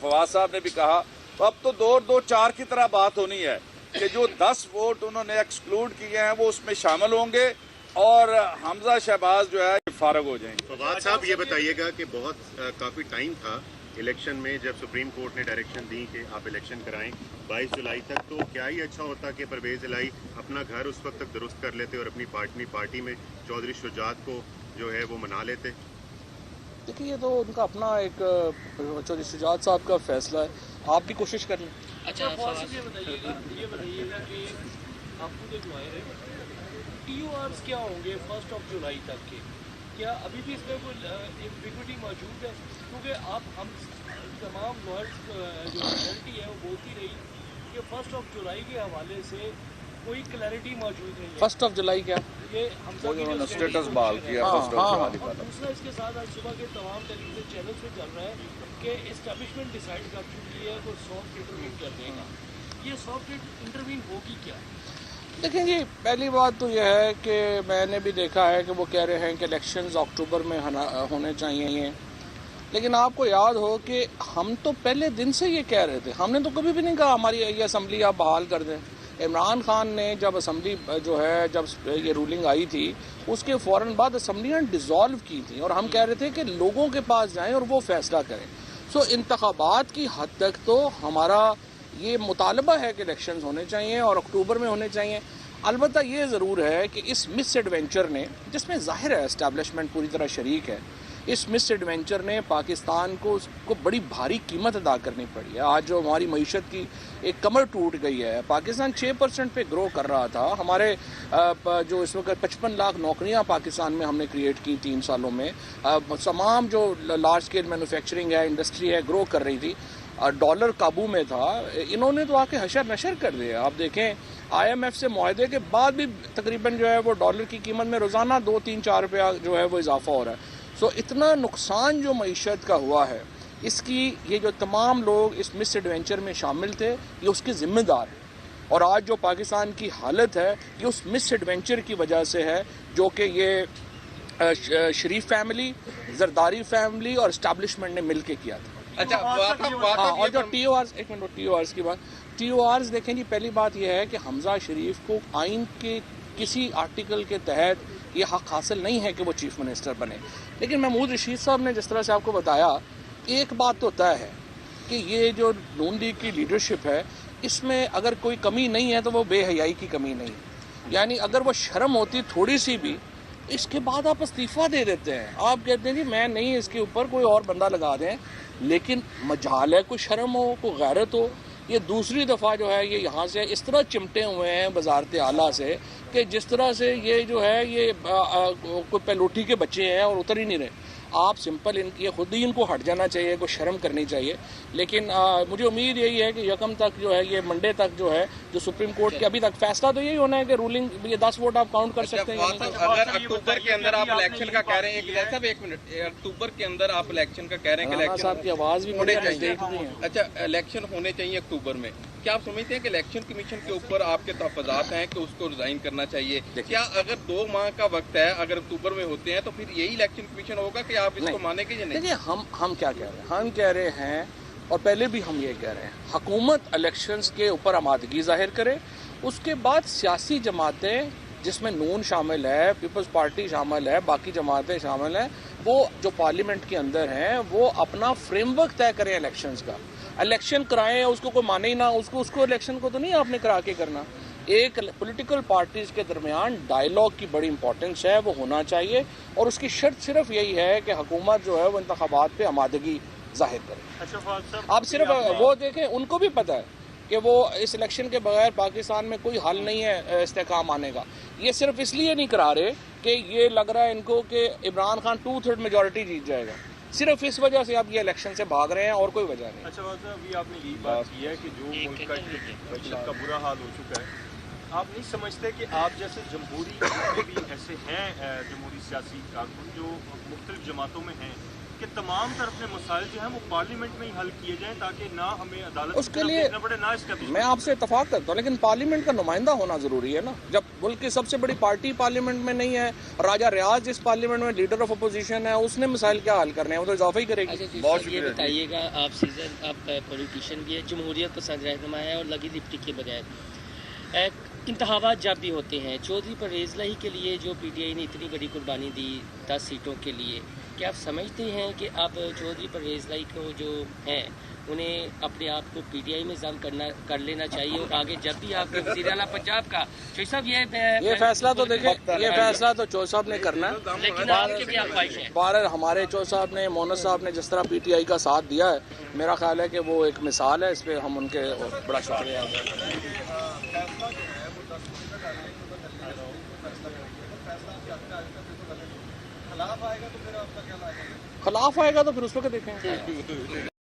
फवाद साहब ने भी कहा, तो अब तो 2-2-4 की तरह बात होनी है कि जो 10 वोट उन्होंने एक्सक्लूड किए हैं वो उसमें शामिल होंगे और हमजा शहबाज जो है फारग हो जाएंगे। फवाद साहब ये बताइएगा कि काफ़ी टाइम था इलेक्शन में जब सुप्रीम कोर्ट ने डायरेक्शन दी कि आप इलेक्शन कराएं 22 जुलाई तक, तो क्या ही अच्छा होता कि परवेज़ इलाही अपना घर उस वक्त तक दुरुस्त कर लेते और अपनी पार्टी में चौधरी शुजात को जो है वो मना लेते। देखिए ये तो उनका अपना एक चौधरी शुजात साहब का फैसला है, आप भी कोशिश कर लें। अच्छा ये बताइएगा कि आपको जो है TORs क्या होंगे 1 जुलाई तक के, क्या अभी भी इसमें कोई एम्बिग्विटी मौजूद है? क्योंकि हम तमाम लॉयर्स जो कम्युनिटी है वो बोलती रही कि 1 जुलाई के हवाले से कोई क्लैरिटी मौजूद नहीं है। 1 जुलाई क्या ये हम स्टेटस बहाल किया। और दूसरा इसके साथ आज सुबह के तमाम टेलीविजन चैनल पे चल रहा है कि एस्टेब्लिशमेंट डिसाइड कर चुकी है कोई सॉफ्ट इंटरवीन कर देगा। ये सॉफ्ट इंटरवीन होगी क्या? देखें जी, पहली बात तो यह है कि मैंने भी देखा है कि वो कह रहे हैं कि इलेक्शंस अक्टूबर में होने चाहिए, लेकिन आपको याद हो कि हम तो पहले दिन से ये कह रहे थे, हमने तो कभी भी नहीं कहा हमारी ये असम्बली आप बहाल कर दें। इमरान खान ने जब असम्बली जो है जब ये रूलिंग आई थी उसके फ़ौरन बाद असम्बलियाँ डिज़ोल्व की थी और हम कह रहे थे कि लोगों के पास जाएं और वो फैसला करें। सो इंतखाबात की हद तक तो हमारा ये मुतालबा है कि इलेक्शंस होने चाहिए और अक्टूबर में होने चाहिए। अलबत्ता ये ज़रूर है कि इस मिस एडवेंचर ने, जिसमें ज़ाहिर है एस्टैब्लिशमेंट पूरी तरह शरीक है, इस मिस एडवेंचर ने पाकिस्तान को बड़ी भारी कीमत अदा करनी पड़ी है। आज जो हमारी मईशत की एक कमर टूट गई है, पाकिस्तान 6% पे ग्रो कर रहा था, हमारे जो इस वक्त 55 लाख नौकरियां पाकिस्तान में हमने क्रिएट की 3 सालों में, तमाम जो लार्ज स्केल मैन्युफैक्चरिंग है, इंडस्ट्री है, ग्रो कर रही थी, डॉलर काबू में था। इन्होंने तो आके हशर नशर कर दिया। आप देखें IMF से मुआहदे के बाद भी तकरीबन जो है वो डॉलर की कीमत में रोज़ाना 2-3-4 रुपया जो है वो इजाफा हो रहा है। सो इतना नुकसान जो मईशत का हुआ है, इसकी ये जो तमाम लोग इस मिस एडवेंचर में शामिल थे ये उसके ज़िम्मेदार हैं। और आज जो पाकिस्तान की हालत है ये उस मिस एडवेंचर की वजह से है जो कि ये शरीफ फैमिली, जरदारी फैमिली और इस्टेब्लिशमेंट ने मिल के किया था। अच्छा और जो TORs, एक मिनट, TORs की बात, TORs देखें जी, पहली बात यह है कि हमजा शरीफ को आइन के किसी आर्टिकल के तहत ये हक हासिल नहीं है कि वो चीफ मिनिस्टर बने। लेकिन महमूद रशीद साहब ने जिस तरह से आपको बताया, एक बात तो तय है कि ये जो नून लीग की लीडरशिप है इसमें अगर कोई कमी नहीं है तो वो बेहयाई की कमी नहीं है। यानी अगर वो शर्म होती थोड़ी सी भी, इसके बाद आप इस्तीफ़ा दे देते हैं, आप कहते हैं जी मैं नहीं, इसके ऊपर कोई और बंदा लगा दें। लेकिन मजाल है कोई शर्म हो, कोई गैरत हो। ये दूसरी दफ़ा जो है ये यहाँ से इस तरह चिमटे हुए हैं वजारत आला से कि जिस तरह से ये जो है ये कोई पहलोठी के बच्चे हैं और उतर ही नहीं रहे। आप सिंपल इनकी खुद ही इनको हट जाना चाहिए, कोई शर्म करनी चाहिए। लेकिन मुझे उम्मीद यही है कि यकम तक जो है ये मंडे तक जो है जो सुप्रीम कोर्ट के अभी तक फैसला तो यही होना है कि रूलिंग ये 10 वोट आप काउंट कर सकते हैं। अगर अक्टूबर के अंदर आप इलेक्शन का कह रहे हैं, एक मिनट, अक्टूबर के अंदर आप इलेक्शन का कह रहे हैं कि इलेक्शन साहब की आवाज़ भी होने चाहिए। अच्छा, इलेक्शन होने चाहिए अक्टूबर में, क्या आप समझते हैं कि इलेक्शन कमीशन के ऊपर आपके तहफ़्फ़ुज़ात हैं कि उसको रिजाइन करना चाहिए? क्या अगर 2 माह का वक्त है, अगर अक्टूबर में होते हैं तो फिर यही इलेक्शन कमीशन होगा कि आप इसको मानेंगे या नहीं? देखिए हम क्या कह रहे हैं, हम कह रहे हैं और पहले भी हम ये कह रहे हैं, हुकूमत इलेक्शंस के ऊपर आमादगी जाहिर करे, उसके बाद सियासी जमातें जिसमें नून शामिल है, पीपल्स पार्टी शामिल है, बाकी जमातें शामिल हैं, वो जो पार्लियामेंट के अंदर हैं वो अपना फ्रेमवर्क तय करें इलेक्शंस का। इलेक्शन कराएं, उसको कोई माने ही ना, उसको इलेक्शन को तो नहीं आपने करा के करना। एक पॉलिटिकल पार्टीज के दरमियान डायलॉग की बड़ी इंपॉर्टेंस है, वो होना चाहिए और उसकी शर्त सिर्फ यही है कि हुकूमत जो है वो इंतखाबात पे आमादगी जाहिर करे। अच्छा, आप सिर्फ वो देखें, उनको भी पता है कि वो इस इलेक्शन के बगैर पाकिस्तान में कोई हल नहीं है इस्तेकाम आने का। ये सिर्फ इसलिए नहीं करा रहे कि ये लग रहा है इनको कि इमरान खान 2/3 मेजॉरिटी जीत जाएगा, सिर्फ इस वजह से आप ये इलेक्शन से भाग रहे हैं और कोई वजह नहीं। अच्छा, अभी आपने यही बात की है कि जो मुल्क का मईशत का बुरा हाल हो चुका है, आप नहीं समझते कि आप जैसे जमहूरी भी ऐसे हैं जमहूरी सियासी कारकुन जो मुख्तलिफ जमातों में हैं, कि तमाम तरफ के मसाइल जो हैं वो पार्लियामेंट में ही हल किए जाएं ताकि ना हमें अदालत उसके लिए पड़े ना इसका मैं आपसे इतफाक करता हूँ, लेकिन पार्लियामेंट का नुमाइंदा होना ज़रूरी है ना। जब मुल्क की सबसे बड़ी पार्टी पार्लियामेंट में नहीं है, राजा रियाज जिस पार्लियामेंट में लीडर ऑफ अपोजिशन है, उसने मिसाइल क्या हल करने हैं, वो तो इजाफा ही करेगी। अच्छा ये बताइएगा, आप पॉलिटिशियन भी है, जमहूरियत पसंद रहनुमा है और लगी लिपटी के बगैर इंतखाबात जब भी होते हैं, चौधरी परवेज़ इलाही के लिए जो पीटीआई ने इतनी बड़ी कुर्बानी दी 10 सीटों के लिए, क्या आप समझते हैं कि अब चौधरी परवेज़ इलाही को जो हैं उन्हें अपने आप को पीटीआई में जम कर लेना चाहिए और आगे जब भी आपके वज़ीर आला पंजाब का चौधरी साहब ये फैसला तो देखें, ये फैसला तो चौधरी साहब ने करना है, लेकिन आपकी क्या ख्वाहिश है? बाहर हमारे चौधरी साहब ने, मोहन साहब ने जिस तरह पीटीआई का साथ दिया है, मेरा ख्याल है कि वो एक मिसाल है, इस पर हम उनके बड़ा शुक्रिया अदा करते हैं। खिलाफ आएगा तो फिर उस वक्त देखेंगे।